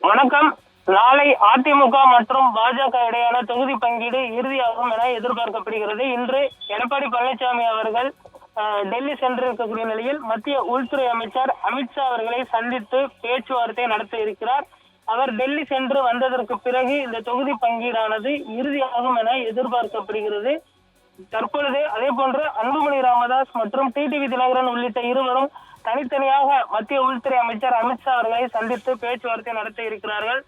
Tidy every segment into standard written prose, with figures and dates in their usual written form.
வணக்கம். நாளை அதிமுக மற்றும் பாஜக இடையான தொகுதி பங்கீடு இறுதியாகும் என எதிர்பார்க்கப்படுகிறது. இன்று எடப்பாடி பழனிசாமி அவர்கள் டெல்லி சென்றிருக்கக்கூடிய நிலையில் மத்திய உள்துறை அமைச்சர் அமித்ஷா அவர்களை சந்தித்து பேச்சுவார்த்தை நடத்த இருக்கிறார். அவர் டெல்லி சென்று வந்ததற்கு பிறகு இந்த தொகுதி பங்கீடானது இறுதியாகும் என எதிர்பார்க்கப்படுகிறது. தற்பொழுது அதே போன்று அன்புமணி ராமதாஸ் மற்றும் டிடிவி தினகரன் உள்ளிட்ட இருவரும் தனித்தனியாக மத்திய உள்துறை அமைச்சர் அமித்ஷா அவர்களை சந்தித்து பேச்சுவார்த்தை நடத்த இருக்கிறார்கள்.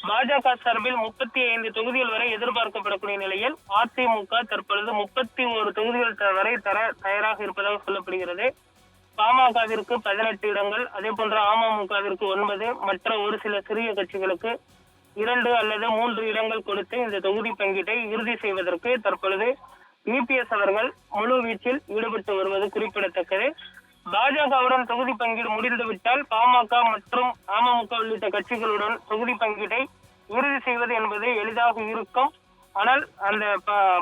பாஜக சார்பில் 35 தொகுதிகள் வரை எதிர்பார்க்கப்படக்கூடிய நிலையில் அதிமுக தற்பொழுது 31 தொகுதிகள் வரை தர தயாராக இருப்பதாக சொல்லப்படுகிறது. பாமகவிற்கு 18 இடங்கள், அதே போன்று அமமுகவிற்கு 9, மற்ற ஒரு சில சிறிய கட்சிகளுக்கு 2 அல்லது 3 இடங்கள் கொடுத்து இந்த தொகுதி பங்கீட்டை இறுதி செய்வதற்கு தற்பொழுது இபிஎஸ் அவர்கள் முழு வீச்சில் ஈடுபட்டு வருவது குறிப்பிடத்தக்கது. பாஜகவுடன் தொகுதி பங்கீடு முடிந்துவிட்டால் பாமக மற்றும் அமமுக உள்ளிட்ட கட்சிகளுடன் தொகுதி பங்கீட்டை இறுதி செய்வது என்பது எளிதாக இருக்கும். ஆனால் அந்த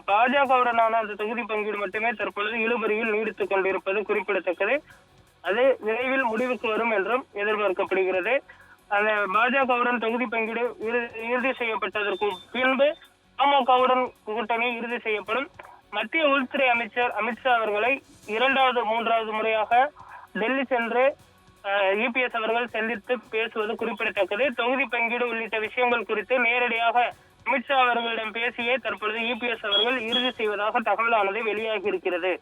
பாஜகவுடனான அந்த தொகுதி பங்கீடு மட்டுமே தற்பொழுது இழுபறியில் நீடித்துக் கொண்டிருப்பது குறிப்பிடத்தக்கது. அது விரைவில் முடிவுக்கு வரும் என்றும் எதிர்பார்க்கப்படுகிறது. அந்த பாஜகவுடன் தொகுதி பங்கீடு இறுதி செய்யப்பட்டதற்கு பின்பு பாமகவுடன் கூட்டணி இறுதி செய்யப்படும். மத்திய உள்துறை அமைச்சர் அமித்ஷா அவர்களை 2வது 3வது முறையாக டெல்லி சென்று இபிஎஸ் அவர்கள் சந்தித்து பேசுவது குறிப்பிடத்தக்கது. தொகுதி பங்கீடு உள்ளிட்ட விஷயங்கள் குறித்து நேரடியாக அமித்ஷா அவர்களிடம் பேசியே தற்பொழுது இபிஎஸ் அவர்கள் இறுதி செய்வதாக தகவலானது வெளியாகி இருக்கிறது.